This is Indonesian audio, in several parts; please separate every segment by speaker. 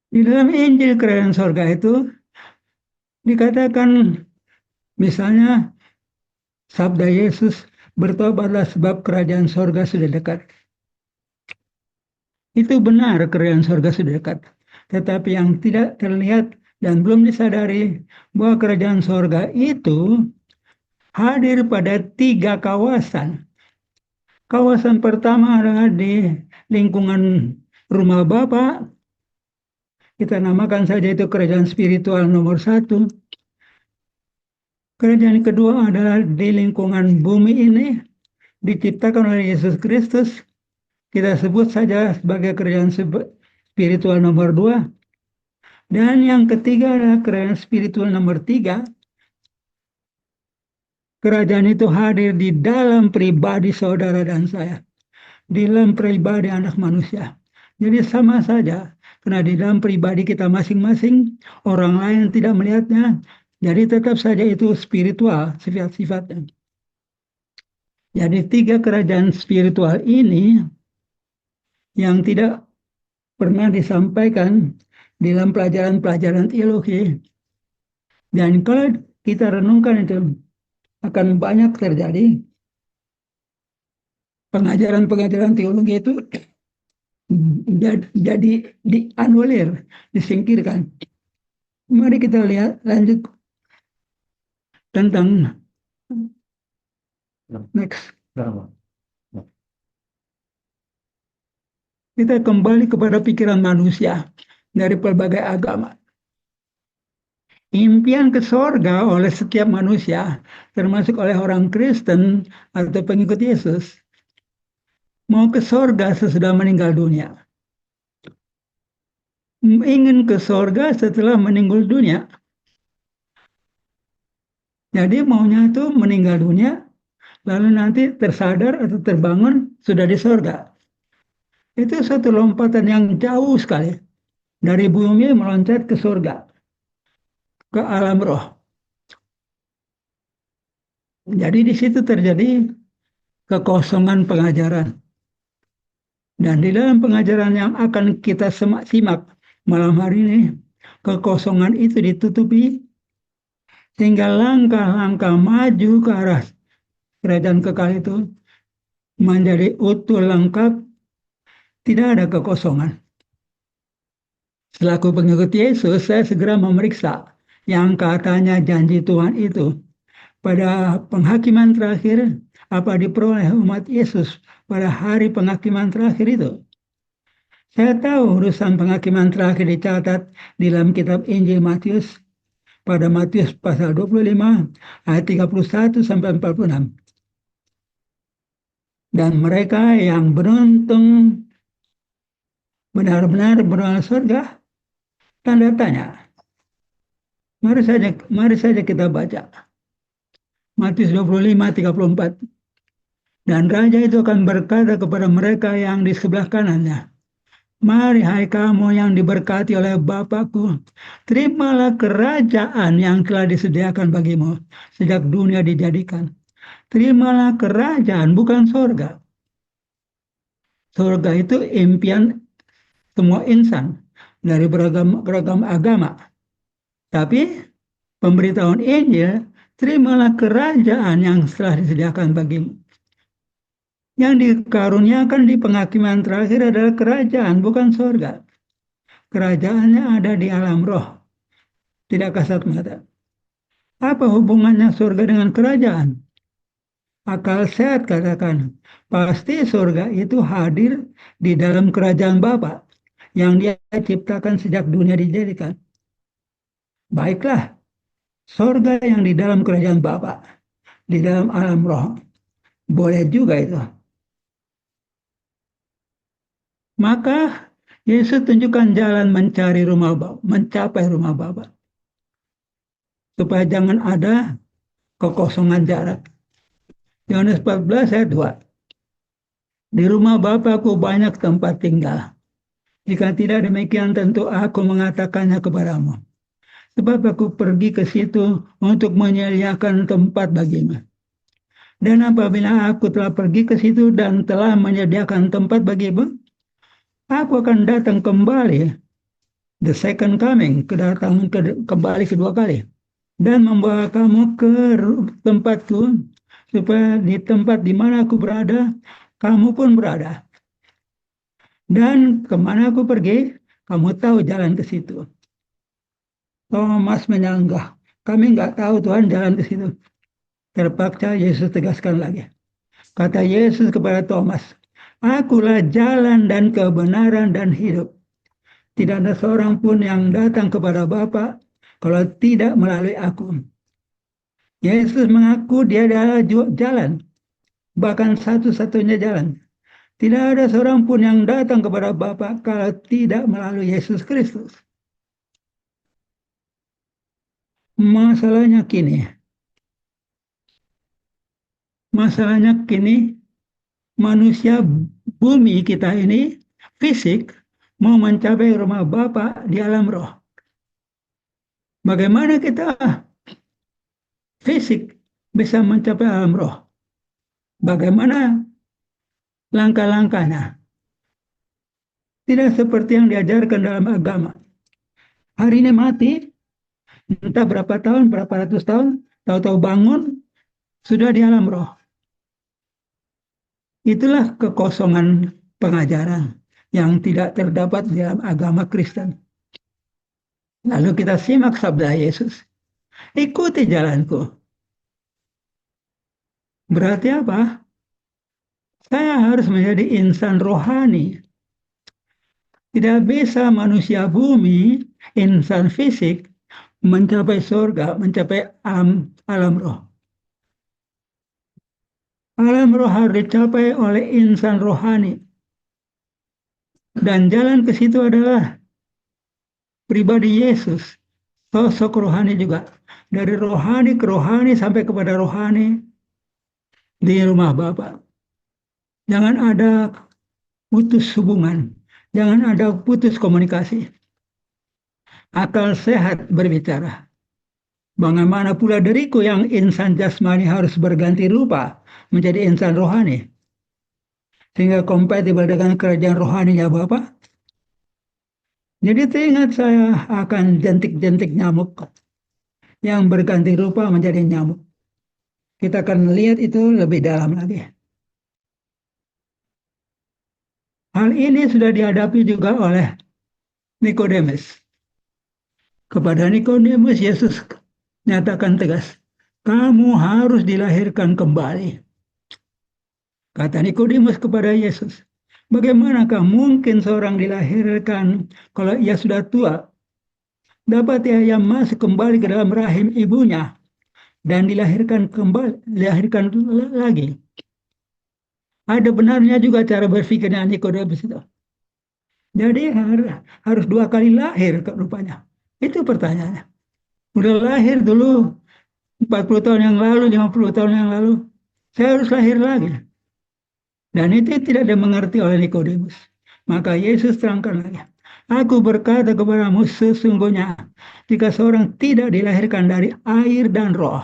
Speaker 1: Di dalam Injil kerajaan sorga itu dikatakan misalnya sabda Yesus, bertobatlah sebab kerajaan sorga sudah dekat. Itu benar kerajaan sorga sudah dekat. Tetapi yang tidak terlihat dan belum disadari bahwa kerajaan sorga itu hadir pada tiga kawasan. Kawasan pertama adalah di lingkungan rumah Bapa. Kita namakan saja itu kerajaan spiritual nomor satu. Kerajaan kedua adalah di lingkungan bumi ini, diciptakan oleh Yesus Kristus. Kita sebut saja sebagai kerajaan spiritual nomor dua. Dan yang ketiga adalah kerajaan spiritual nomor tiga. Kerajaan itu hadir di dalam pribadi saudara dan saya. Di dalam pribadi anak manusia. Jadi sama saja. Karena di dalam pribadi kita masing-masing, orang lain tidak melihatnya. Jadi tetap saja itu spiritual sifat-sifatnya. Jadi tiga kerajaan spiritual ini yang tidak pernah disampaikan di dalam pelajaran-pelajaran teologi. Dan kalau kita renungkan itu akan banyak terjadi pengajaran-pengajaran teologi itu jadi dianulir, disingkirkan. Mari kita lihat lanjut tentang next. Kita kembali kepada pikiran manusia dari berbagai agama. Impian ke sorga oleh setiap manusia, termasuk oleh orang Kristen atau pengikut Yesus, mau ke sorga sesudah meninggal dunia. Ingin ke sorga setelah meninggal dunia. Jadi maunya itu meninggal dunia, lalu nanti tersadar atau terbangun sudah di sorga. Itu satu lompatan yang jauh sekali. Dari bumi meloncat ke sorga, ke alam roh. Jadi di situ terjadi kekosongan pengajaran. Dan di dalam pengajaran yang akan kita simak malam hari ini, kekosongan itu ditutupi sehingga langkah-langkah maju ke arah kerajaan kekal itu menjadi utuh lengkap, tidak ada kekosongan. Selaku pengikut Yesus, saya segera memeriksa yang katanya janji Tuhan itu pada penghakiman terakhir, apa diperoleh umat Yesus pada hari penghakiman terakhir itu. Saya tahu urusan penghakiman terakhir dicatat di dalam kitab Injil Matius pada Matius pasal 25 ayat 31 sampai 46. Dan mereka yang beruntung benar-benar beroleh surga, tanda tanya. Mari saja kita baca. Matius 25, 34. Dan raja itu akan berkata kepada mereka yang di sebelah kanannya, mari hai kamu yang diberkati oleh Bapakku, terimalah kerajaan yang telah disediakan bagimu sejak dunia dijadikan. Terimalah kerajaan, bukan surga. Surga itu impian semua insan dari beragam agama. Tapi pemberitahuan Injil, terimalah kerajaan yang telah disediakan bagimu. Yang dikaruniakan di penghakiman terakhir adalah kerajaan, bukan surga. Kerajaannya ada di alam roh, tidak kasat mata. Apa hubungannya surga dengan kerajaan? Akal sehat katakan, pasti surga itu hadir di dalam kerajaan Bapa yang dia ciptakan sejak dunia dijadikan. Baiklah, surga yang di dalam kerajaan Bapa, di dalam alam roh. Boleh juga itu. Maka Yesus tunjukkan jalan mencari rumah Bapa, mencapai rumah Bapa. Supaya jangan ada kekosongan jarak. Yohanes 14 ayat 2. Di rumah Bapakku banyak tempat tinggal. Jika tidak demikian tentu aku mengatakannya kepadamu. Sebab aku pergi ke situ untuk menyediakan tempat bagimu. Dan apabila aku telah pergi ke situ dan telah menyediakan tempat bagimu, aku akan datang kembali the second coming, kedatangan kembali kedua kali, dan membawa kamu ke tempatku, supaya di tempat di mana aku berada, kamu pun berada. Dan kemana aku pergi, kamu tahu jalan ke situ. Thomas menyanggah, kami nggak tahu Tuhan jalan ke situ. Terpaksa Yesus tegaskan lagi. Kata Yesus kepada Thomas, akulah jalan dan kebenaran dan hidup. Tidak ada seorang pun yang datang kepada Bapa kalau tidak melalui aku. Yesus mengaku dia adalah jalan, bahkan satu-satunya jalan. Tidak ada seorang pun yang datang kepada Bapa kalau tidak melalui Yesus Kristus. Masalahnya kini manusia bumi kita ini fisik mau mencapai rumah Bapa di alam roh. Bagaimana kita fisik bisa mencapai alam roh? Bagaimana langkah-langkahnya? Tidak seperti yang diajarkan dalam agama. Hari ini mati, entah berapa tahun, berapa ratus tahun, tahu-tahu bangun, sudah di alam roh. Itulah kekosongan pengajaran yang tidak terdapat di dalam agama Kristen. Lalu kita simak sabda Yesus. Ikuti jalanku. Berarti apa? Saya harus menjadi insan rohani. Tidak bisa manusia bumi, insan fisik, mencapai surga, mencapai alam roh. Alam roh harus dicapai oleh insan rohani. Dan jalan ke situ adalah pribadi Yesus. Sosok rohani juga. Dari rohani ke rohani sampai kepada rohani di rumah Bapa. Jangan ada putus hubungan. Jangan ada putus komunikasi. Akal sehat berbicara. Bagaimana pula diriku yang insan jasmani harus berganti rupa menjadi insan rohani. Sehingga kompatibel dengan kerajaan rohaninya Bapa. Jadi teringat saya akan jentik-jentik nyamuk yang berganti rupa menjadi nyamuk. Kita akan lihat itu lebih dalam lagi. Hal ini sudah dihadapi juga oleh Nikodemus. Kepada Nikodemus Yesus nyatakan tegas, kamu harus dilahirkan kembali. Kata Nikodemus kepada Yesus, bagaimanakah mungkin seorang dilahirkan kalau ia sudah tua? Dapat ia masuk kembali ke dalam rahim ibunya dan dilahirkan lagi. Ada benarnya juga cara berpikirnya Nikodemus itu. Jadi harus dua kali lahir rupanya. Itu pertanyaannya. Udah lahir dulu 40 tahun yang lalu, 50 tahun yang lalu. Saya harus lahir lagi. Dan itu tidak dimengerti oleh Nikodemus. Maka Yesus terangkan lagi. Aku berkata kepadamu sesungguhnya jika seorang tidak dilahirkan dari air dan roh,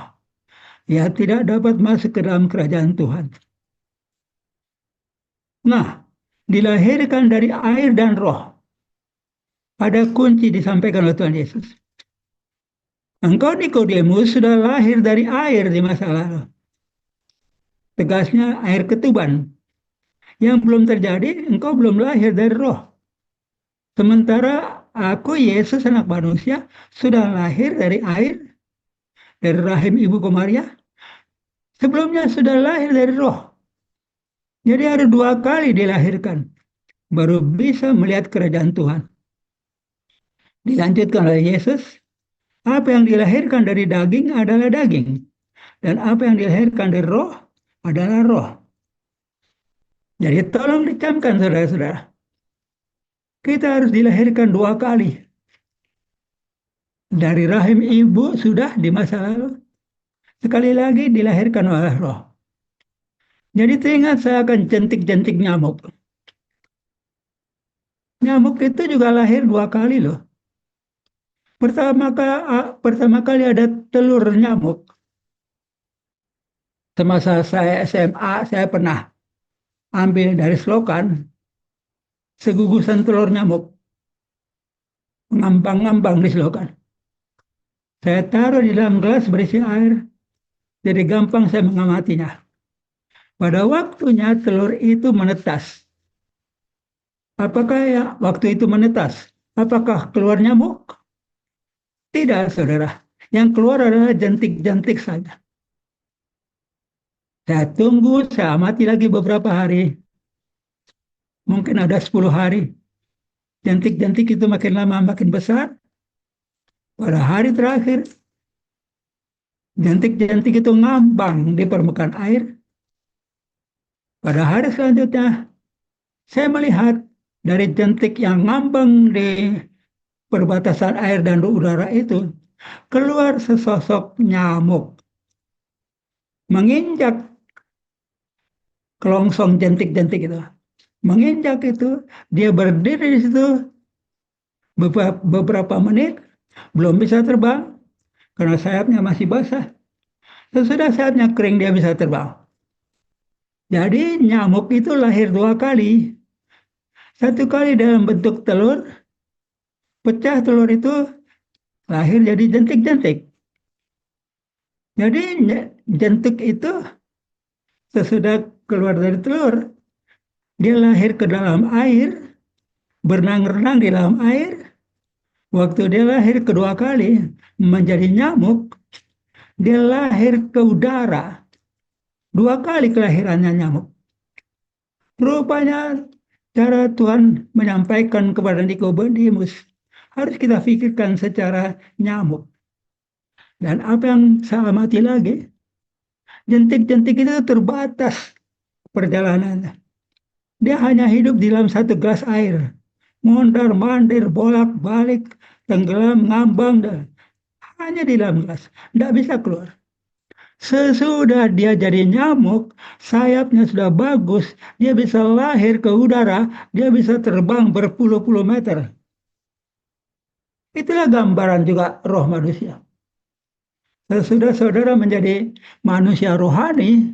Speaker 1: ia tidak dapat masuk ke dalam kerajaan Tuhan. Nah, dilahirkan dari air dan roh. Ada kunci disampaikan oleh Tuhan Yesus. Engkau Nikodemus sudah lahir dari air di masa lalu. Tegasnya air ketuban. Yang belum terjadi, engkau belum lahir dari roh. Sementara aku, Yesus anak manusia, sudah lahir dari air, dari rahim ibuku Maria. Sebelumnya sudah lahir dari roh. Jadi harus dua kali dilahirkan. Baru bisa melihat kerajaan Tuhan. Dilanjutkan oleh Yesus. Apa yang dilahirkan dari daging adalah daging. Dan apa yang dilahirkan dari roh adalah roh. Jadi tolong dicamkan saudara-saudara. Kita harus dilahirkan dua kali. Dari rahim ibu sudah di masa lalu. Sekali lagi dilahirkan oleh roh. Jadi teringat saya akan jentik-jentik nyamuk. Nyamuk itu juga lahir dua kali loh. Pertama kali ada telur nyamuk. Semasa saya SMA, saya pernah ambil dari selokan segugusan telur nyamuk. ngambang-ngambang di selokan. Saya taruh di dalam gelas berisi air, jadi gampang saya mengamatinya. Pada waktunya telur itu menetas. Apakah ya waktu itu menetas? Apakah keluar nyamuk? Tidak, saudara. Yang keluar adalah jentik-jentik saja. Saya tunggu, saya amati lagi beberapa hari. Mungkin ada 10 hari. Jentik-jentik itu makin lama makin besar. Pada hari terakhir, jentik-jentik itu ngambang di permukaan air. Pada hari selanjutnya, saya melihat dari jentik yang ngambang di perbatasan air dan udara itu, keluar sesosok nyamuk. Menginjak kelongsong jentik-jentik itu. Menginjak itu, dia berdiri di situ beberapa menit, belum bisa terbang, karena sayapnya masih basah. Sesudah sayapnya kering, dia bisa terbang. Jadi nyamuk itu lahir 2 kali. Satu kali dalam bentuk telur, pecah telur itu, lahir jadi jentik-jentik. Jadi jentik itu sesudah keluar dari telur, dia lahir ke dalam air, berenang-renang di dalam air. Waktu dia lahir kedua kali menjadi nyamuk, dia lahir ke udara. 2 kali kelahirannya nyamuk. Rupanya cara Tuhan menyampaikan kepada Nikodemus harus kita pikirkan secara nyamuk. Dan apa yang saya amati lagi, jentik-jentik itu terbatas perjalanannya. Dia hanya hidup di dalam satu gelas air. Mondar-mandir, bolak-balik, tenggelam, ngambang, dan hanya di dalam gelas. Tidak bisa keluar. Sesudah dia jadi nyamuk, sayapnya sudah bagus, dia bisa lahir ke udara, dia bisa terbang berpuluh-puluh meter. Itulah gambaran juga roh manusia. Sesudah saudara menjadi manusia rohani,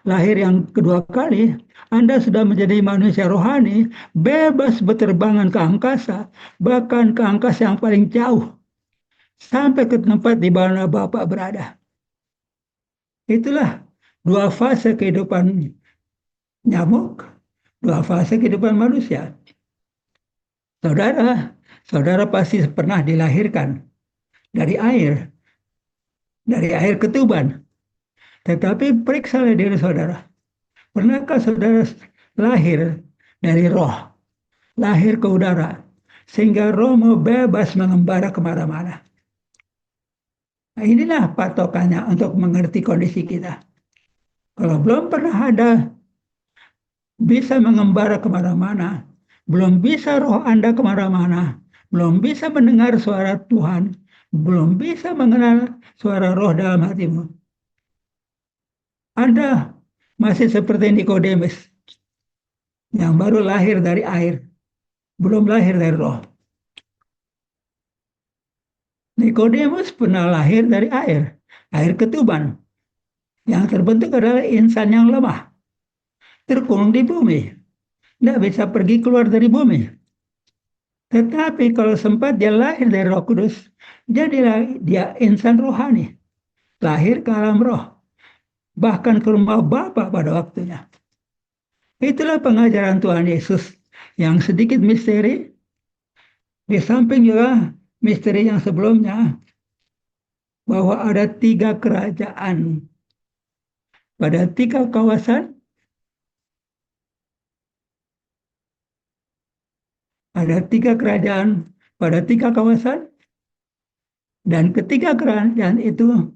Speaker 1: lahir yang kedua kali, Anda sudah menjadi manusia rohani, bebas berterbangan ke angkasa, bahkan ke angkasa yang paling jauh, sampai ke tempat di mana Bapak berada. Itulah 2 fase kehidupan nyamuk, 2 fase kehidupan manusia. Saudara pasti pernah dilahirkan dari air ketuban. Tetapi periksalah diri saudara. Pernahkah saudara lahir dari roh, lahir ke udara, sehingga roh mau bebas mengembara kemana-mana? Nah, inilah patokannya untuk mengerti kondisi kita. Kalau belum pernah ada bisa mengembara kemana-mana, belum bisa roh Anda kemana-mana, belum bisa mendengar suara Tuhan, belum bisa mengenal suara roh dalam hatimu, Anda masih seperti Nikodemus yang baru lahir dari air, belum lahir dari roh. Nikodemus pernah lahir dari air ketuban. Yang terbentuk adalah insan yang lemah, terkurung di bumi, tidak bisa pergi keluar dari bumi. Tetapi kalau sempat dia lahir dari Roh Kudus, jadilah dia insan rohani, lahir ke alam roh, bahkan ke rumah Bapa pada waktunya. Itulah pengajaran Tuhan Yesus yang sedikit misteri, di samping juga misteri yang sebelumnya, bahwa ada 3 kerajaan pada 3 kawasan. Ada 3 kerajaan pada 3 kawasan, dan ketiga kerajaan itu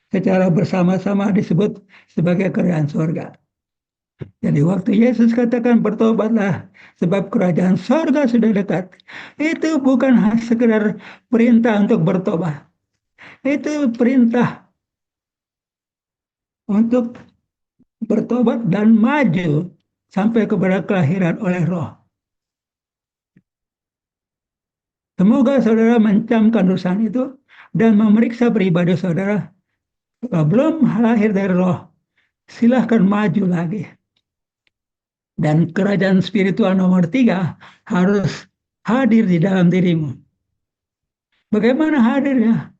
Speaker 1: secara bersama-sama disebut sebagai kerajaan surga. Jadi waktu Yesus katakan bertobatlah sebab kerajaan surga sudah dekat, itu bukan sekedar perintah untuk bertobat. Itu perintah untuk bertobat dan maju sampai kepada kelahiran oleh roh. Semoga saudara mencamkan urusan itu dan memeriksa pribadi saudara. Kalau belum lahir dari roh, silahkan maju lagi. Dan kerajaan spiritual nomor 3 harus hadir di dalam dirimu. Bagaimana hadirnya?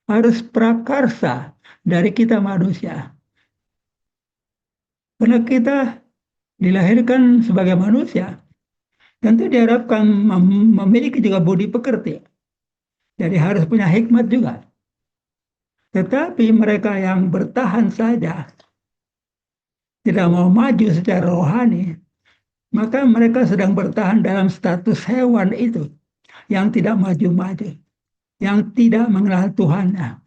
Speaker 1: Harus prakarsa dari kita manusia. Karena kita dilahirkan sebagai manusia, tentu diharapkan memiliki juga budi pekerti. Jadi harus punya hikmat juga. Tetapi mereka yang bertahan saja, tidak mau maju secara rohani, maka mereka sedang bertahan dalam status hewan itu, yang tidak maju-maju, yang tidak mengenal Tuhannya,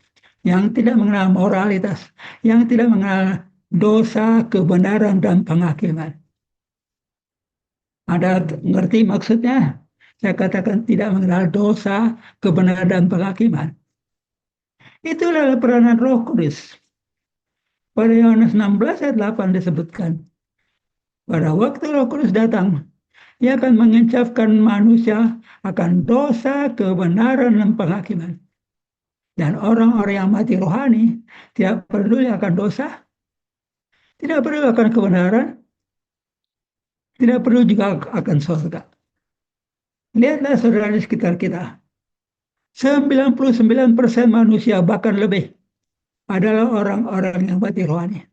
Speaker 1: yang tidak mengenal moralitas, yang tidak mengenal dosa, kebenaran, dan penghakiman. Ada ngerti maksudnya? Saya katakan tidak mengenal dosa, kebenaran, dan penghakiman. Itulah peranan Roh Kudus. Pada Yohanes 16 ayat 8 disebutkan, pada waktu Roh Kudus datang, ia akan mengencapkan manusia akan dosa, kebenaran, dan penghakiman. Dan orang-orang yang mati rohani tidak peduli akan dosa, tidak peduli akan kebenaran, tidak perlu juga akan surga. Lihatlah saudara di sekitar kita. 99% manusia bahkan lebih adalah orang-orang yang mati rohani.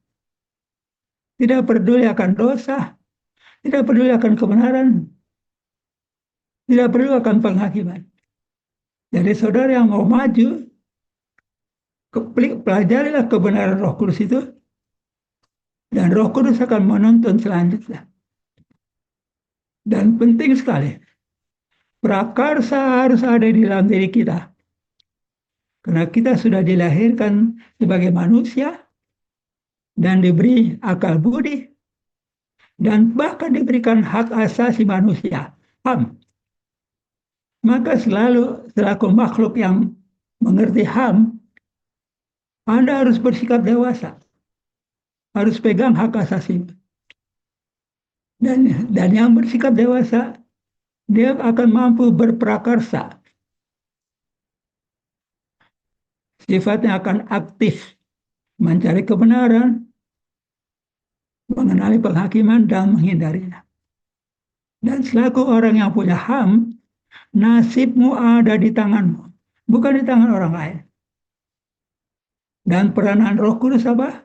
Speaker 1: Tidak peduli akan dosa, tidak peduli akan kebenaran, tidak peduli akan penghakiman. Jadi saudara yang mau maju, pelajarilah kebenaran Roh Kudus itu, dan Roh Kudus akan menuntun selanjutnya. Dan penting sekali, prakarsa harus ada di dalam diri kita. Karena kita sudah dilahirkan sebagai manusia dan diberi akal budi dan bahkan diberikan hak asasi manusia, HAM. Maka selaku makhluk yang mengerti HAM, Anda harus bersikap dewasa, harus pegang hak asasi. Dan yang bersikap dewasa, dia akan mampu berprakarsa. Sifatnya akan aktif mencari kebenaran, mengenali penghakiman, dan menghindarinya. Dan selaku orang yang punya HAM, nasibmu ada di tanganmu, bukan di tangan orang lain. Dan peranan Roh Kudus apa?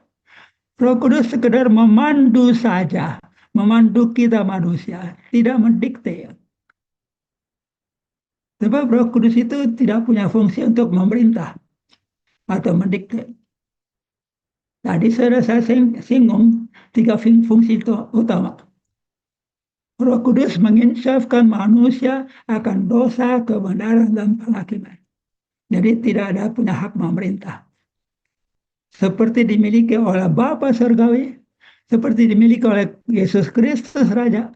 Speaker 1: Roh Kudus sekedar memandu saja, memandu kita manusia, tidak mendikte. Sebab Roh Kudus itu tidak punya fungsi untuk memerintah atau mendikte. Tadi sudah saya singgung 3 fungsi itu utama. Roh Kudus menginsafkan manusia akan dosa, kebenaran, dan penghakiman. Jadi tidak ada punya hak memerintah. Seperti dimiliki oleh Bapa Surgawi, seperti dimiliki oleh Yesus Kristus Raja.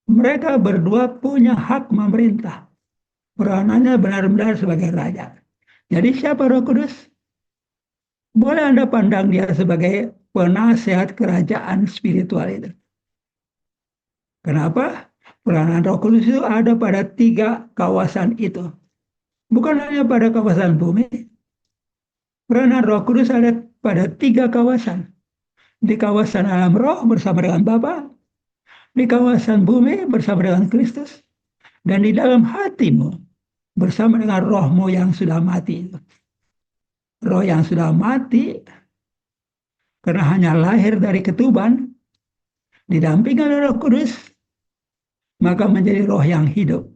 Speaker 1: Mereka berdua punya hak memerintah. Peranannya benar-benar sebagai Raja. Jadi siapa Roh Kudus? Boleh Anda pandang dia sebagai penasehat kerajaan spiritual itu. Kenapa? Peranan Roh Kudus itu ada pada 3 kawasan itu. Bukan hanya pada kawasan bumi. Peranan Roh Kudus ada pada 3 kawasan. Di kawasan alam roh bersama dengan Bapa, di kawasan bumi bersama dengan Kristus, dan di dalam hatimu bersama dengan rohmu yang sudah mati. Roh yang sudah mati karena hanya lahir dari ketuban, didampingi oleh Roh Kudus, maka menjadi roh yang hidup.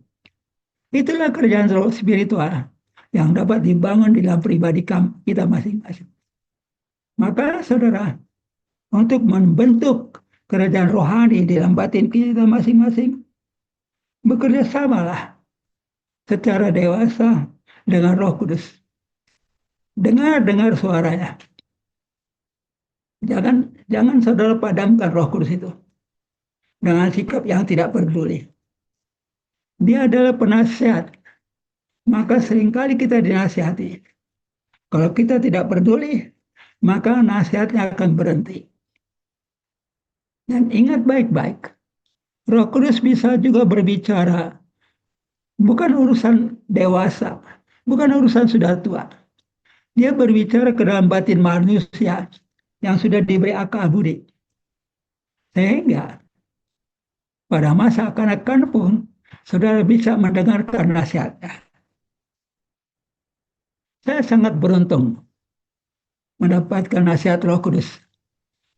Speaker 1: Itulah kerjaan roh spiritual yang dapat dibangun di dalam pribadi kita masing-masing. Maka saudara, untuk membentuk kerajaan rohani di dalam batin kita masing-masing, bekerja samalah secara dewasa dengan Roh Kudus. Dengar suaranya. Jangan saudara padamkan Roh Kudus itu dengan sikap yang tidak peduli. Dia adalah penasehat. Maka seringkali kita dinasihati. Kalau kita tidak peduli, maka nasihatnya akan berhenti. Dan ingat baik-baik, Roh Kudus bisa juga berbicara. Bukan urusan dewasa, bukan urusan sudah tua. Dia berbicara ke dalam batin manusia yang sudah diberi akal budi. Sehingga pada masa kanak-kanak pun saudara bisa mendengarkan nasihatnya. Saya sangat beruntung mendapatkan nasihat Roh Kudus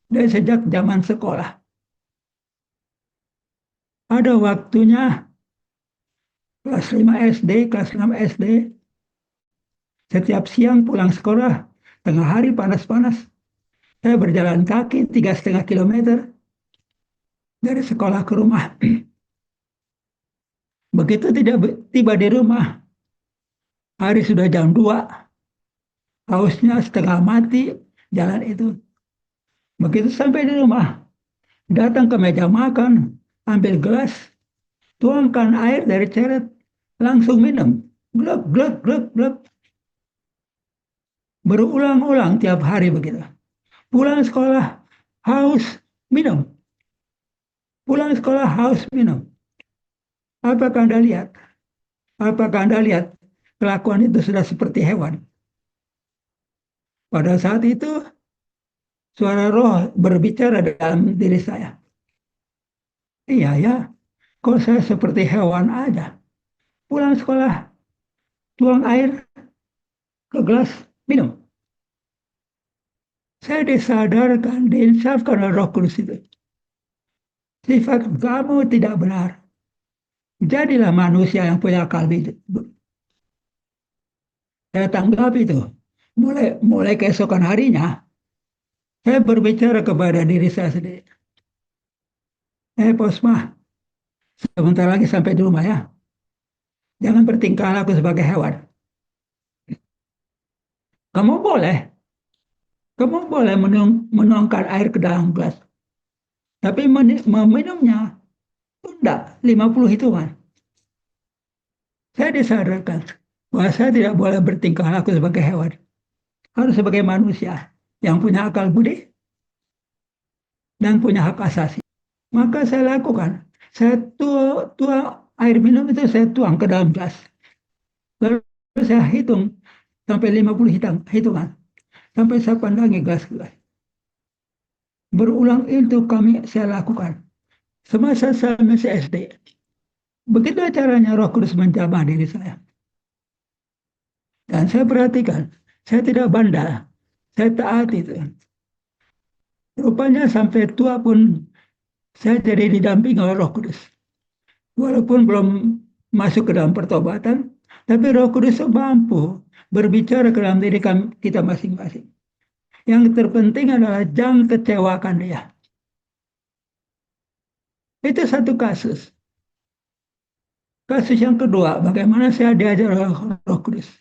Speaker 1: dari sejak zaman sekolah. Ada waktunya kelas 5 SD, kelas 6 SD, setiap siang pulang sekolah, tengah hari panas-panas, saya berjalan kaki 3,5 kilometer dari sekolah ke rumah. Begitu tidak tiba di rumah, hari sudah jam 2, hausnya setengah mati jalan itu. Begitu sampai di rumah, datang ke meja makan, ambil gelas, tuangkan air dari ceret, langsung minum. Glek, glek, glek, glek. Berulang-ulang tiap hari begitu. Pulang sekolah, haus, minum. Pulang sekolah, haus, minum. Apakah Anda lihat? Apakah Anda lihat kelakuan itu sudah seperti hewan? Pada saat itu, suara roh berbicara dalam diri saya. Iya ya, kok saya seperti hewan aja. Pulang sekolah, tuang air ke gelas, minum. Saya disadarkan, diinsafkan oleh Roh Kudus itu. Sifat kamu tidak benar. Jadilah manusia yang punya akal. Saya tanggapi itu. Mulai keesokan harinya, saya berbicara kepada diri saya sendiri. Posma, sebentar lagi sampai di rumah ya. Jangan bertingkah laku sebagai hewan. Kamu boleh, kamu boleh menuangkan air ke dalam gelas. Tapi meminumnya itu enggak 50 hitungan. Saya disadarkan bahwa saya tidak boleh bertingkah laku sebagai hewan. Harus sebagai manusia yang punya akal budi dan punya hak asasi. Maka saya lakukan. Saya tuang air minum itu saya tuang ke dalam gelas. Lalu saya hitung sampai 50 hitungan. Sampai saya pandangi gelas-gelas. Berulang itu saya lakukan. Semasa saya masih SD. Begitu caranya Roh Kudus menjamah diri saya. Dan saya perhatikan, saya tidak bandal. Saya taat itu. Rupanya sampai tua pun saya jadi didampingi oleh Roh Kudus. Walaupun belum masuk ke dalam pertobatan, tapi Roh Kudus mampu berbicara ke dalam diri kita masing-masing. Yang terpenting adalah jangan kecewakan dia. Itu satu kasus. Kasus yang kedua, bagaimana saya diajar oleh Roh Kudus.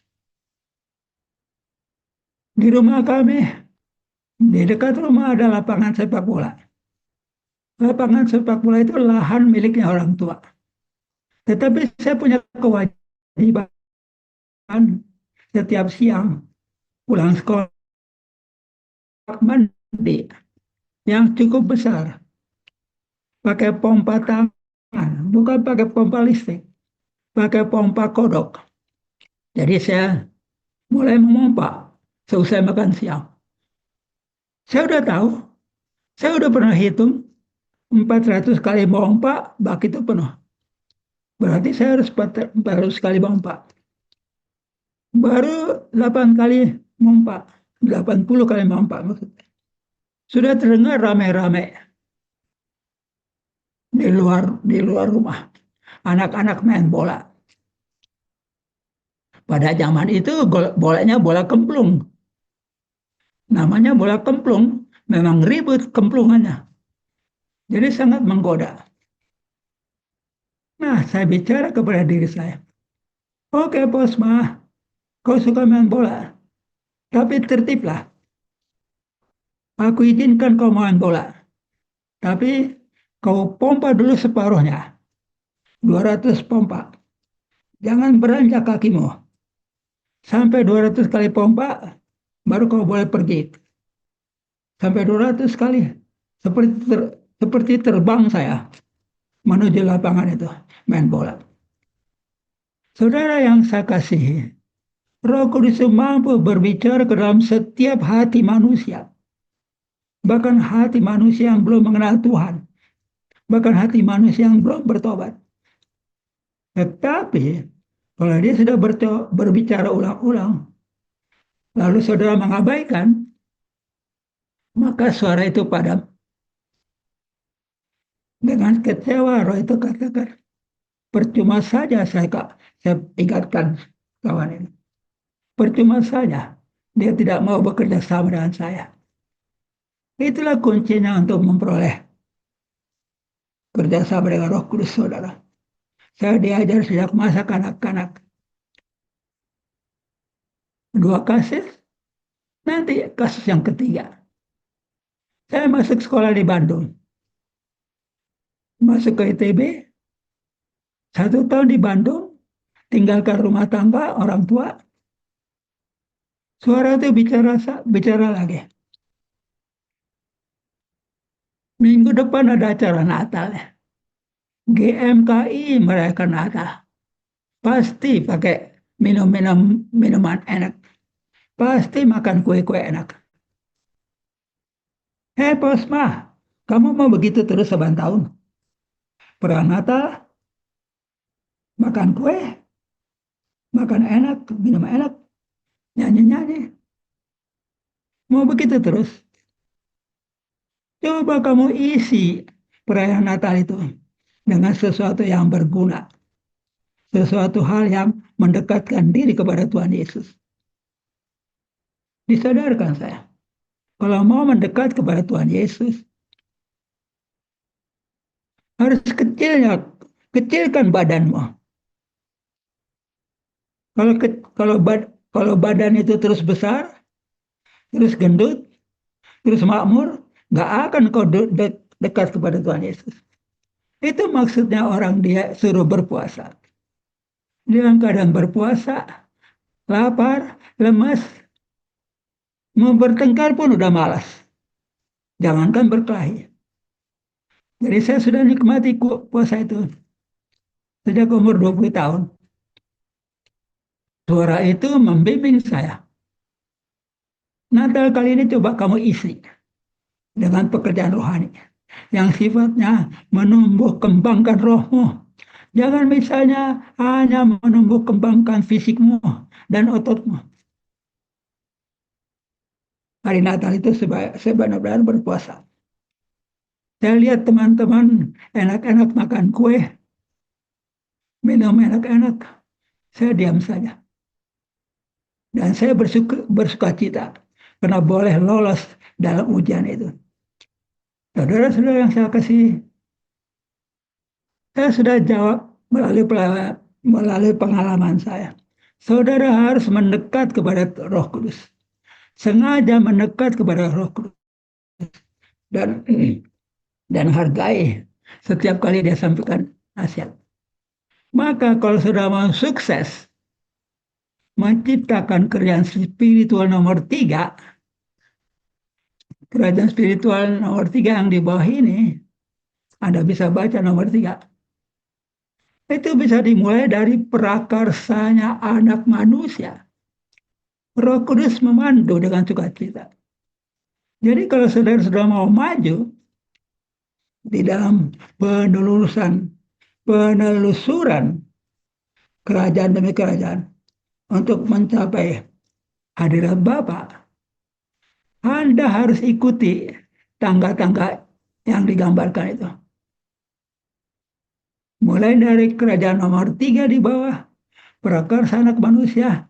Speaker 1: Di rumah kami, di dekat rumah ada lapangan sepak bola. Lapangan sepak bola itu lahan miliknya orang tua. Tetapi saya punya kewajiban setiap siang pulang sekolah mandi yang cukup besar. Pakai pompa tangan, bukan pakai pompa listrik. Pakai pompa kodok. Jadi saya mulai memompa selesai makan siang. Saya udah tahu, saya udah pernah hitung 400 kali pompa, bak itu penuh. Berarti saya harus 400 kali pompa. Baru 8 kali pompa, 80 kali pompa maksudnya. Sudah terdengar rame-rame di luar rumah. Anak-anak main bola. Pada zaman itu bolanya bola kemplung. Namanya bola kemplung, memang ribut kemplungannya. Jadi sangat menggoda. Nah, saya bicara kepada diri saya. Oke, Posma, kau suka main bola. Tapi tertiblah. Aku izinkan kau main bola. Tapi kau pompa dulu separuhnya. 200 pompa. Jangan beranjak kakimu. Sampai 200 kali pompa, baru kau boleh pergi. Sampai 200 kali. Seperti terbang saya menuju lapangan itu, main bola. Saudara yang saya kasihi, Roh Kudus mampu berbicara ke dalam setiap hati manusia. Bahkan hati manusia yang belum mengenal Tuhan. Bahkan hati manusia yang belum bertobat. Tetapi, kalau dia sudah berbicara ulang-ulang, lalu saudara mengabaikan, maka suara itu padam. Dengan kecewa, roh itu katakan, percuma saja saya ingatkan kawan ini. Percuma saja dia tidak mau bekerja sama dengan saya. Itulah kuncinya untuk memperoleh kerjasama dengan Roh Kudus, saudara. Saya diajar sejak masa kanak-kanak. Dua kasus, nanti kasus yang ketiga. Saya masuk sekolah di Bandung. Masuk ke ITB, 1 tahun di Bandung, tinggalkan rumah tangga, orang tua. Suara itu bicara lagi. Minggu depan ada acara Natal. GMKI merayakan Natal. Pasti pakai minuman enak. Pasti makan kue-kue enak. Hei Posma, kamu mau begitu terus 9 tahun? Perang Natal, makan kue, makan enak, minum enak, nyanyi-nyanyi. Mau begitu terus? Coba kamu isi perayaan Natal itu dengan sesuatu yang berguna. Sesuatu hal yang mendekatkan diri kepada Tuhan Yesus. Disadarkan saya. Kalau mau mendekat kepada Tuhan Yesus, harus kecilkan badanmu. Kalau kalau kalau badan itu terus besar, terus gendut, terus makmur, nggak akan kau dekat kepada Tuhan Yesus. Itu maksudnya orang dia suruh berpuasa. Dalam keadaan berpuasa, lapar, lemas, mau bertengkar pun udah malas. Jangankan berkelahi. Jadi saya sudah nikmati puasa itu sejak umur 20 tahun. Suara itu membimbing saya. Natal kali ini coba kamu isi dengan pekerjaan rohani yang sifatnya menumbuh kembangkan rohmu. Jangan misalnya hanya menumbuh kembangkan fisikmu dan ototmu. Hari Natal itu saya benar-benar berpuasa. Saya lihat teman-teman enak-enak makan kue, minum enak-enak. Saya diam saja. Dan saya bersuka cita karena boleh lolos dalam ujian itu. Saudara-saudara yang saya kasih, saya sudah jawab melalui pengalaman saya. Saudara harus mendekat kepada Roh Kudus. Sengaja mendekat kepada Roh Kudus. Dan hargai setiap kali dia sampaikan nasihat. Maka kalau sudah mau sukses menciptakan kerjaan spiritual nomor 3, kerajaan spiritual nomor 3 yang di bawah ini, Anda bisa baca nomor 3. Itu bisa dimulai dari prakarsanya anak manusia. Roh Kudus memandu dengan sukacita. Jadi kalau saudara-saudara mau maju di dalam penelusuran kerajaan demi kerajaan untuk mencapai hadirat Bapa, Anda harus ikuti tangga-tangga yang digambarkan itu. Mulai dari kerajaan nomor 3 di bawah, prakarsa anak manusia,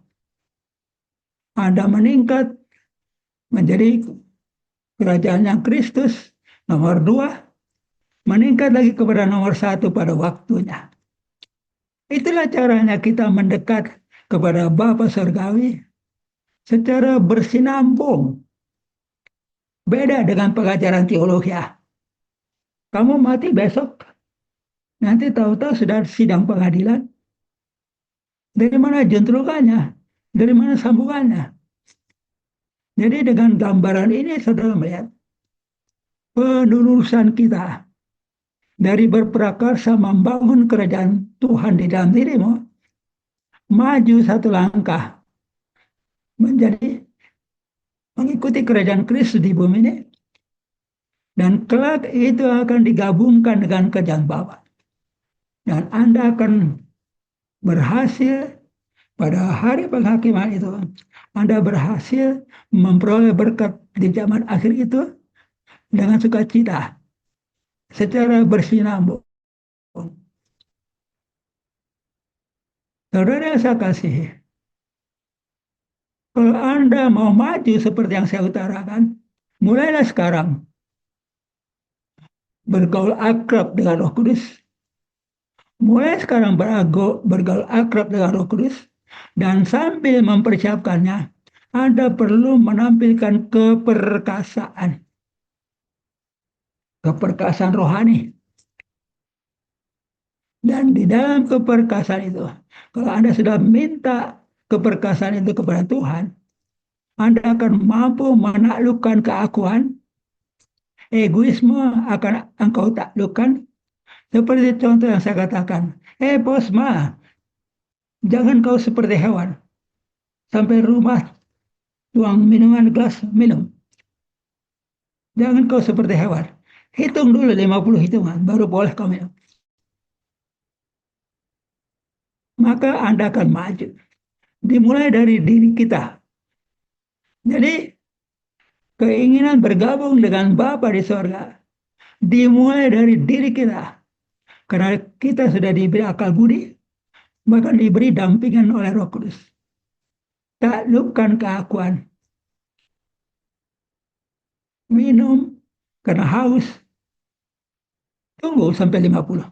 Speaker 1: Anda meningkat menjadi kerajaan yang Kristus, nomor 2, meningkat lagi kepada nomor 1 pada waktunya. Itulah caranya kita mendekat kepada Bapa Surgawi secara bersinambung. Beda dengan pengajaran teologi. Kamu mati besok, nanti tahu-tahu sudah sidang pengadilan. Dari mana jentrukannya? Dari mana sambungannya? Jadi dengan gambaran ini saudara melihat penulusan kita dari berprakarsa membangun kerajaan Tuhan di dalam dirimu, maju 1 langkah menjadi mengikuti kerajaan Kristus di bumi ini, dan kelak itu akan digabungkan dengan kerajaan Bapa, dan Anda akan berhasil Pada hari penghakiman itu, Anda berhasil memperoleh berkat di zaman akhir itu dengan sukacita, secara bersinambung. Saudara yang saya kasih, kalau Anda mau maju seperti yang saya utarakan, mulailah sekarang bergaul akrab dengan Roh Kudus. Mulai sekarang bergaul akrab dengan Roh Kudus, dan sambil mempersiapkannya, Anda perlu menampilkan keperkasaan rohani. Dan di dalam keperkasaan itu, kalau Anda sudah minta keperkasaan itu kepada Tuhan, Anda akan mampu menaklukkan keakuan, egoisme akan engkau taklukkan. Seperti contoh yang saya katakan, Posma, jangan kau seperti hewan. Sampai rumah, tuang minuman gelas, minum. Jangan kau seperti hewan. Hitung dulu 50 hitungan, baru boleh kau minum. Maka Anda akan maju. Dimulai dari diri kita. Jadi, keinginan bergabung dengan Bapa di sorga dimulai dari diri kita. Karena kita sudah diberi akal budi, bahkan diberi dampingan oleh Roh Kudus. Taklukkan keakuan. Minum karena haus. Tunggu sampai 50.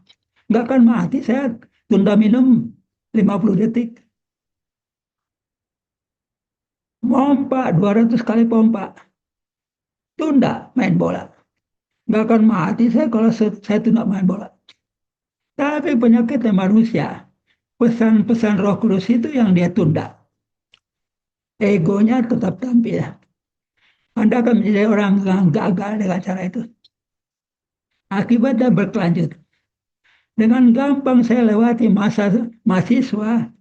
Speaker 1: Nggak akan mati, saya tunda minum 50 detik. Pompa 200 kali pompa. Tunda main bola. Nggak akan mati saya kalau saya tunda main bola. Tapi penyakitnya manusia, pesan-pesan Roh Kudus itu yang dia tunda. Egonya tetap tampil. Anda akan menjadi orang yang gagal dengan cara itu. Akibatnya berkelanjut. Dengan gampang saya lewati masa mahasiswa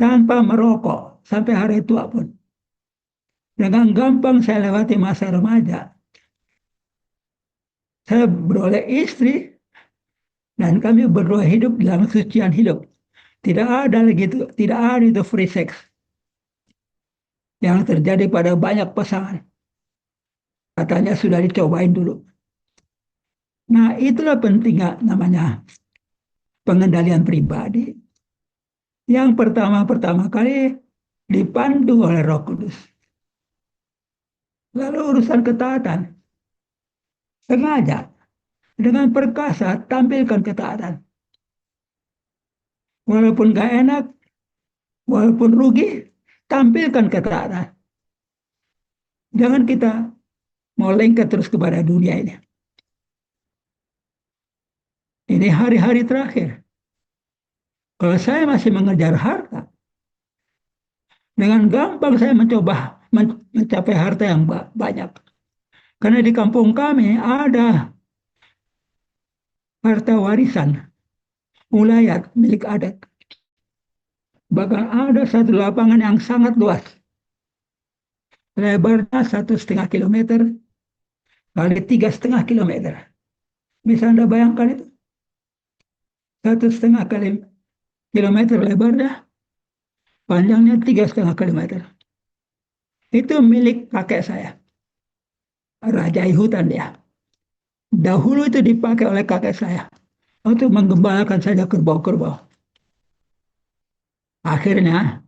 Speaker 1: tanpa merokok sampai hari tua pun. Dengan gampang saya lewati masa remaja. Saya beroleh istri dan kami berdua hidup dalam kesucian hidup. Tidak ada lagi itu, tidak ada itu free sex yang terjadi pada banyak pasangan. Katanya sudah dicobain dulu. Nah, itulah pentingnya namanya pengendalian pribadi. Yang pertama kali dipandu oleh Roh Kudus. Lalu urusan ketaatan. Sengaja dengan perkasa tampilkan ketaatan. Walaupun gak enak, walaupun rugi, tampilkan ketaatan. Jangan kita mau lengket terus kepada dunia ini. Ini hari-hari terakhir. Kalau saya masih mengejar harta, dengan gampang saya mencoba mencapai harta yang banyak. Karena di kampung kami ada harta warisan, ulayat milik adat. Bahkan ada satu lapangan yang sangat luas. Lebarnya 1,5 kilometer kali 3,5 kilometer. Bisa Anda bayangkan itu? 1,5 kilometer lebarnya, panjangnya 3,5 kilometer. Itu milik kakek saya. Raja Hutan dia. Dahulu itu dipakai oleh kakek saya untuk menggembalakan saja kerbau-kerbau. Akhirnya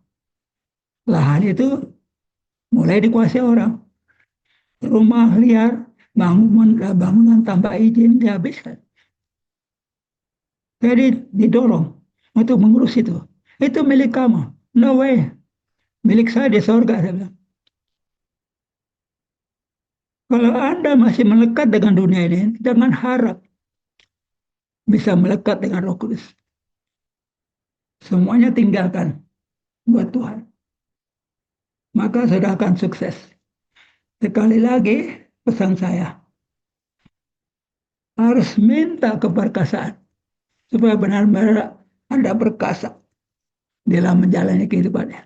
Speaker 1: lahan itu mulai dikuasai orang. Rumah liar, bangunan tanpa izin dihabiskan. Jadi didorong untuk mengurus itu. Itu milik kamu. No way. Milik saya di sorga. Saya bilang. Kalau Anda masih melekat dengan dunia ini, jangan harap bisa melekat dengan Roh Kudus. Semuanya tinggalkan buat Tuhan. Maka sudah akan sukses. Sekali lagi pesan saya, harus minta keperkasaan supaya benar-benar Anda perkasa dalam menjalani kehidupannya.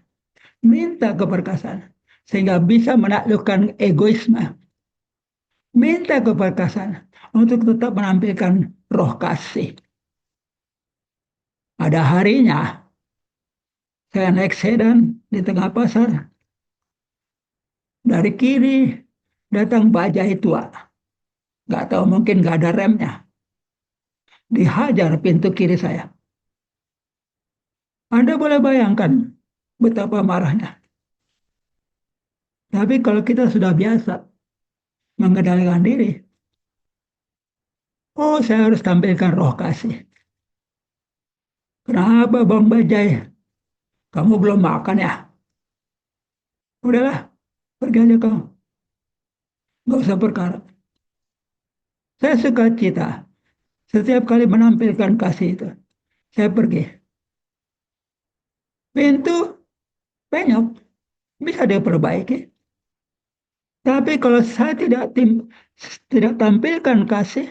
Speaker 1: Minta keperkasaan sehingga bisa menaklukkan egoisme. Minta keperkasaan untuk tetap menampilkan roh kasih. Ada harinya Saya naik sedan di tengah pasar. Dari kiri datang bajai tua. Nggak tahu mungkin nggak ada remnya. Dihajar pintu kiri saya. Anda boleh bayangkan betapa marahnya. Tapi kalau kita sudah biasa mengendalikan diri, oh saya harus tampilkan roh kasih. Kenapa Bang Bajai? Kamu belum makan ya? Udahlah, pergi aja kamu. Nggak usah perkara. Saya suka cita. Setiap kali menampilkan kasih itu, saya pergi. Pintu penyok, bisa diperbaiki. Tapi kalau saya tidak tampilkan kasih,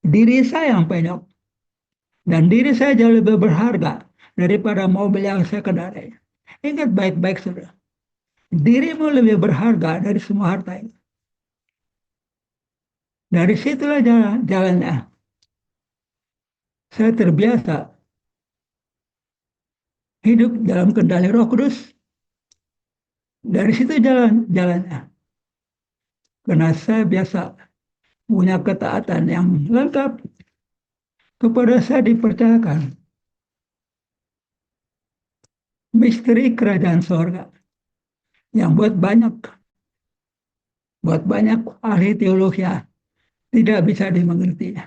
Speaker 1: diri saya yang penyok. Dan diri saya jauh lebih berharga daripada mobil yang saya kendarai. Ingat baik-baik, saudara. Dirimu lebih berharga dari semua harta itu. Dari situlah jalannya. Saya terbiasa hidup dalam kendali Roh Kudus. Dari situ jalannya. Karena saya biasa punya ketaatan yang lengkap. Kepada saya dipercayakan misteri kerajaan sorga yang buat banyak ahli teologi tidak bisa dimengertinya.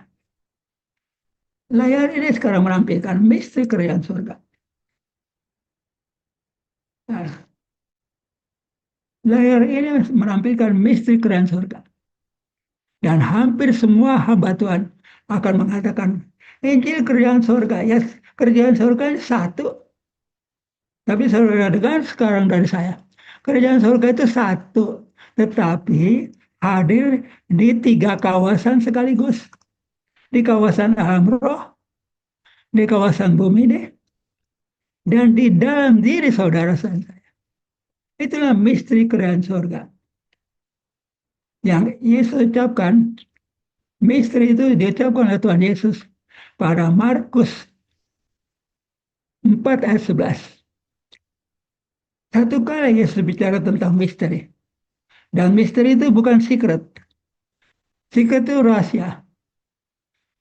Speaker 1: Layar ini sekarang menampilkan misteri kerajaan surga. Nah, layar ini menampilkan misteri kerajaan surga. Dan hampir semua hamba Tuhan akan mengatakan, Injil kerajaan surga. Ya, kerajaan surga satu. Tapi saudara dengar sekarang dari saya. Kerajaan surga itu satu. Tetapi hadir di 3 kawasan sekaligus. Di kawasan alam roh, di kawasan bumi ini, dan di dalam diri saudara saya. Itulah misteri kerajaan surga. Yang Yesus ucapkan, misteri itu diucapkan oleh Tuhan Yesus pada Markus 4 ayat 11. Satu kali Yesus bicara tentang misteri. Dan misteri itu bukan secret. Secret itu rahasia.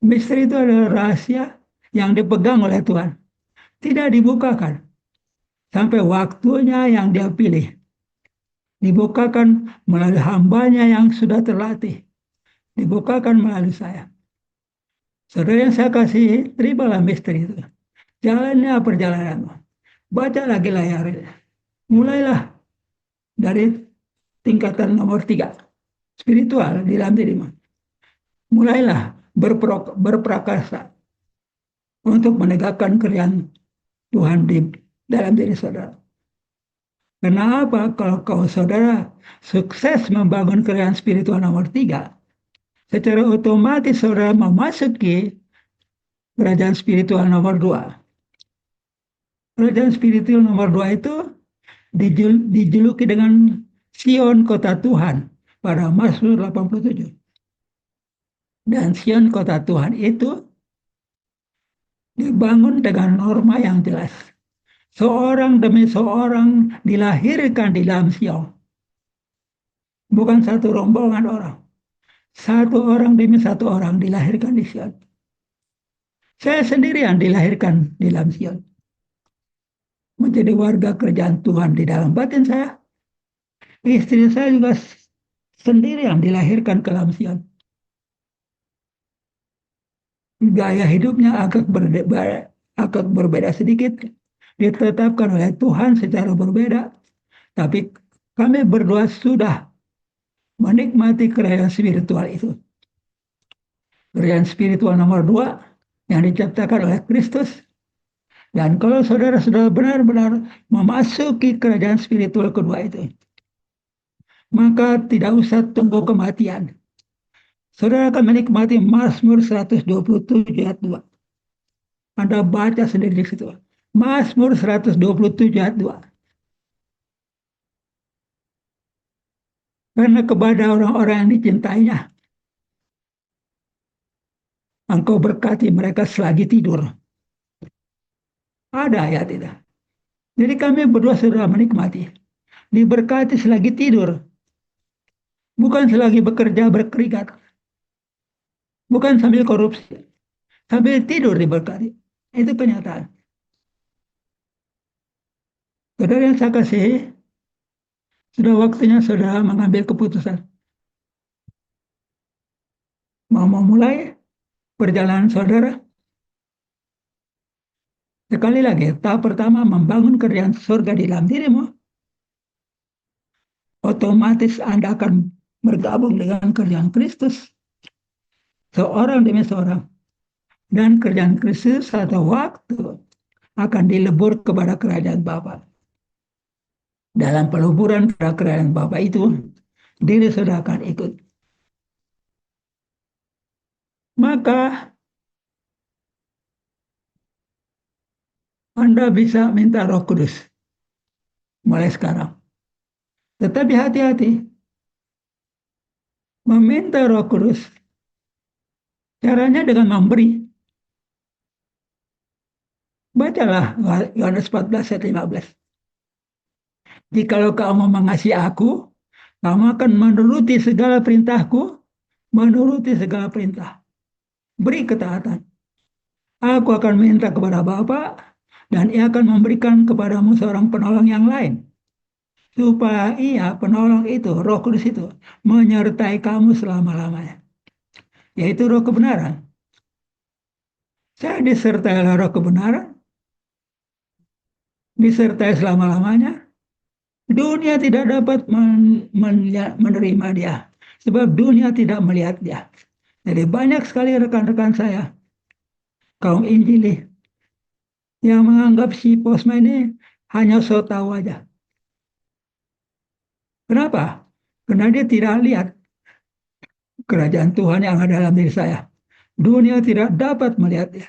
Speaker 1: Misteri itu adalah rahasia yang dipegang oleh Tuhan. Tidak dibukakan. Sampai waktunya yang dia pilih. Dibukakan melalui hambanya yang sudah terlatih. Dibukakan melalui saya. Saudara yang saya kasih, terimalah misteri itu. Jalannya perjalananmu. Baca lagi layarnya. Mulailah dari tingkatan nomor 3. Spiritual di dalam dirimu. Mulailah berprakarsa untuk menegakkan kerjaan Tuhan di dalam diri saudara. Kenapa kalau saudara sukses membangun kerjaan spiritual nomor 3, secara otomatis saudara memasuki kerajaan spiritual nomor 2. Kerajaan spiritual nomor 2 itu dijuluki dengan Sion kota Tuhan pada Mazmur 87. Dan Sion kota Tuhan itu dibangun dengan norma yang jelas. Seorang demi seorang dilahirkan di dalam Sion. Bukan satu rombongan orang. Satu orang demi satu orang dilahirkan di Sion. Saya sendirian dilahirkan di dalam Sion. Menjadi warga kerajaan Tuhan di dalam batin saya. Istri saya juga sendirian dilahirkan ke dalam Sion. Gaya hidupnya agak berbeda sedikit. Ditetapkan oleh Tuhan secara berbeda. Tapi kami berdua sudah menikmati kerajaan spiritual itu. Kerajaan spiritual nomor 2 yang diciptakan oleh Kristus. Dan kalau saudara sudah benar-benar memasuki kerajaan spiritual kedua itu, maka tidak usah tunggu kematian. Saudara akan menikmati Mazmur 127 ayat 2. Anda baca sendiri di situ. Mazmur 127 ayat 2. Karena kepada orang-orang yang dicintainya, engkau berkati mereka selagi tidur. Ada ayat itu. Jadi kami berdua sudah menikmati. Diberkati selagi tidur, bukan selagi bekerja berkeringat, bukan sambil korupsi, sambil tidur diberkati. Itu kenyataan. Saudara yang saya kasih, sudah waktunya saudara mengambil keputusan. Mau memulai perjalanan saudara? Sekali lagi, tahap pertama membangun kerjaan surga di dalam dirimu. Otomatis Anda akan bergabung dengan kerjaan Kristus. Seorang demi seorang. Dan kerjaan Kristus satu waktu akan dilebur kepada kerajaan Bapa. Dalam peluburan kepada kerajaan Bapa itu, diri saudara akan ikut. Maka Anda bisa minta Roh Kudus mulai sekarang. Tetapi hati-hati, meminta Roh Kudus caranya dengan memberi. Bacalah Yohanes 14 ayat 15. Jikalau kamu mengasihi aku, kamu akan menuruti segala perintahku, menuruti segala perintah. Beri ketaatan. Aku akan minta kepada Bapa, dan ia akan memberikan kepadamu seorang penolong yang lain. Supaya ia, penolong itu, Roh Kudus itu, menyertai kamu selama-lamanya. Yaitu roh kebenaran. Saya disertai oleh roh kebenaran, disertai selama-lamanya. Dunia tidak dapat menerima dia. Sebab dunia tidak melihat dia. Jadi banyak sekali rekan-rekan saya, kaum Injili, yang menganggap si Posma ini hanya so tahu aja. Kenapa? Karena dia tidak lihat kerajaan Tuhan yang ada dalam diri saya. Dunia tidak dapat melihat dia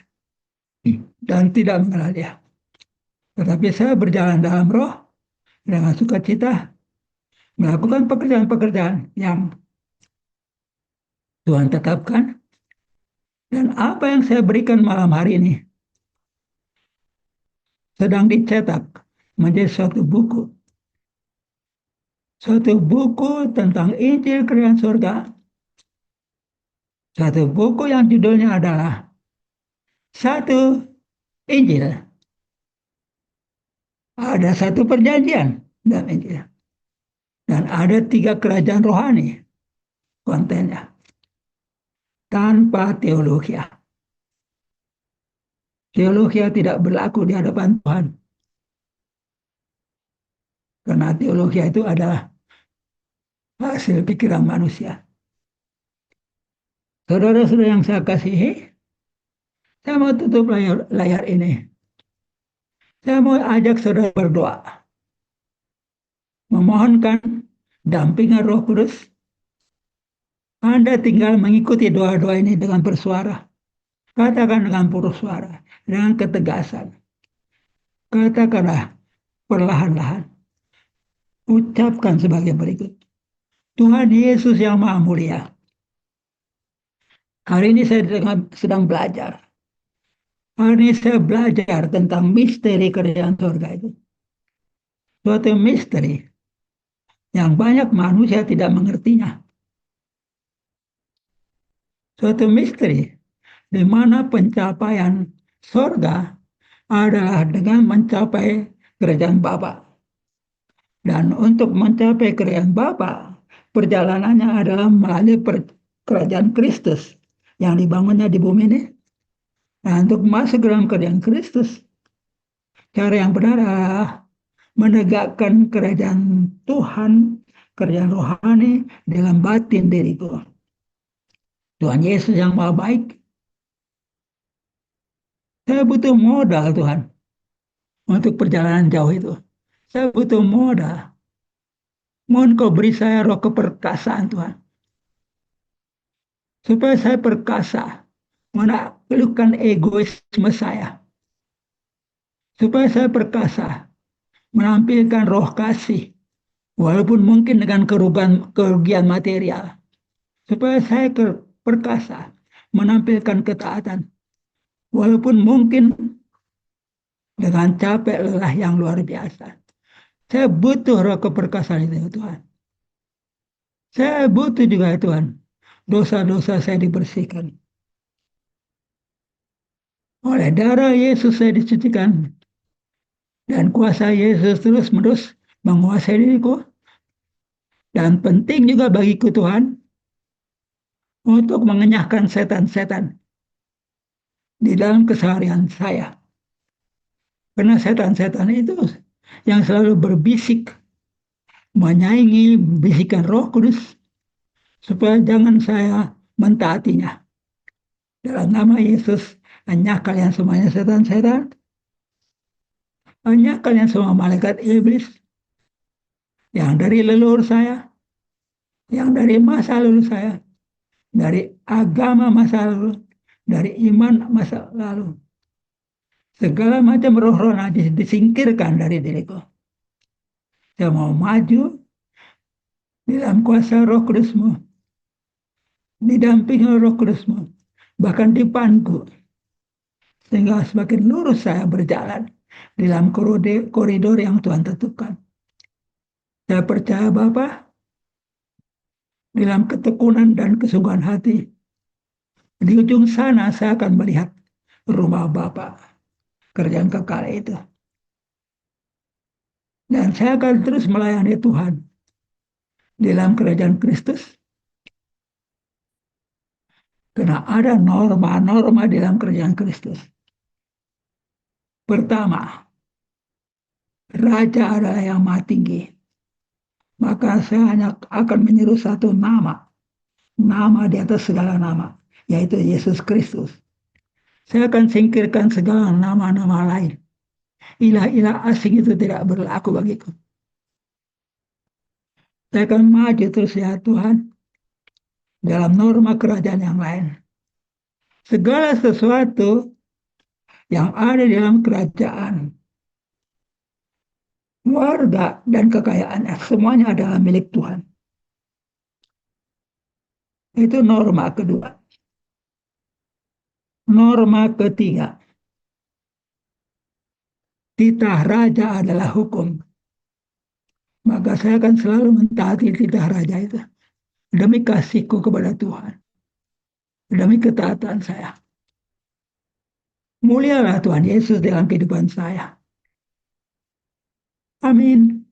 Speaker 1: dan tidak mengenal dia. Tetapi saya berjalan dalam roh dengan sukacita melakukan pekerjaan-pekerjaan yang Tuhan tetapkan. Dan apa yang saya berikan malam hari ini sedang dicetak menjadi suatu buku. Suatu buku tentang Injil Kerajaan Surga. Satu buku yang judulnya adalah Satu Injil. Ada satu perjanjian dalam Injil. Dan ada 3 kerajaan rohani kontennya. Tanpa teologi. Teologi tidak berlaku di hadapan Tuhan. Karena teologi itu adalah hasil pikiran manusia. Saudara-saudara yang saya kasihi, saya mau tutup layar ini. Saya mau ajak saudara berdoa. Memohonkan dampingan Roh Kudus. Anda tinggal mengikuti doa-doa ini dengan bersuara. Katakan dengan bersuara, dengan ketegasan. Katakanlah perlahan-lahan. Ucapkan sebagai berikut. Tuhan Yesus yang Maha Mulia. Hari ini saya sedang belajar. Hari ini saya belajar tentang misteri kerajaan surga itu. Suatu misteri yang banyak manusia tidak mengertinya. Suatu misteri di mana pencapaian surga adalah dengan mencapai kerajaan Bapa. Dan untuk mencapai kerajaan Bapa, perjalanannya adalah melalui kerajaan Kristus yang dibangunnya di bumi ini. Nah, untuk masuk ke dalam kerajaan Kristus, cara yang benar adalah menegakkan kerajaan Tuhan, kerajaan rohani dalam batin diriku. Tuhan Yesus yang Maha Baik. Saya butuh modal Tuhan untuk perjalanan jauh itu. Saya butuh modal. Mohon kau beri saya roh keperkasaan Tuhan. Supaya saya perkasa menaklukkan egoisme saya. Supaya saya perkasa menampilkan roh kasih. Walaupun mungkin dengan kerugian material. Supaya saya perkasa menampilkan ketaatan. Walaupun mungkin dengan capek lelah yang luar biasa. Saya butuh roh keperkasaan itu, ya Tuhan. Saya butuh juga, ya Tuhan. Dosa-dosa saya dibersihkan. Oleh darah Yesus saya disucikan. Dan kuasa Yesus terus-menerus menguasai diriku. Dan penting juga bagiku Tuhan, untuk mengenyahkan setan-setan di dalam keseharian saya. Karena setan-setan itu yang selalu berbisik, menyaingi bisikan Roh Kudus, supaya jangan saya mentaatinya. Dalam nama Yesus, hanya kalian semuanya setan-setan, hanya kalian semua malaikat iblis, yang dari leluhur saya, yang dari masa lalu saya, dari agama masa lalu, dari iman masa lalu. Segala macam roh-roh najis disingkirkan dari diriku. Saya mau maju di dalam kuasa Roh Kudusmu, didampingi Roh Kudusmu, bahkan dipandu, sehingga semakin lurus saya berjalan di dalam koridor yang Tuhan tentukan. Saya percaya Bapa, di dalam ketekunan dan kesungguhan hati, di ujung sana saya akan melihat rumah Bapa, kerjaan kekal itu. Dan saya akan terus melayani Tuhan di dalam kerajaan Kristus. Karena ada norma-norma di dalam kerajaan Kristus. Pertama, Raja adalah yang maha tinggi. Maka saya hanya akan menyeru satu nama. Nama di atas segala nama. Yaitu Yesus Kristus. Saya akan singkirkan segala nama-nama lain. Ilah-ilah asing itu tidak berlaku bagiku. Saya akan maju terus ya Tuhan. Dalam norma kerajaan yang lain. Segala sesuatu yang ada di dalam kerajaan, warga dan kekayaannya, semuanya adalah milik Tuhan. Itu norma kedua. Norma ketiga, titah raja adalah hukum. Maka saya akan selalu mentaati titah raja itu. Demi kasihku kepada Tuhan. Demi ketaatan saya. Mulialah Tuhan Yesus dalam kehidupan saya. Amin.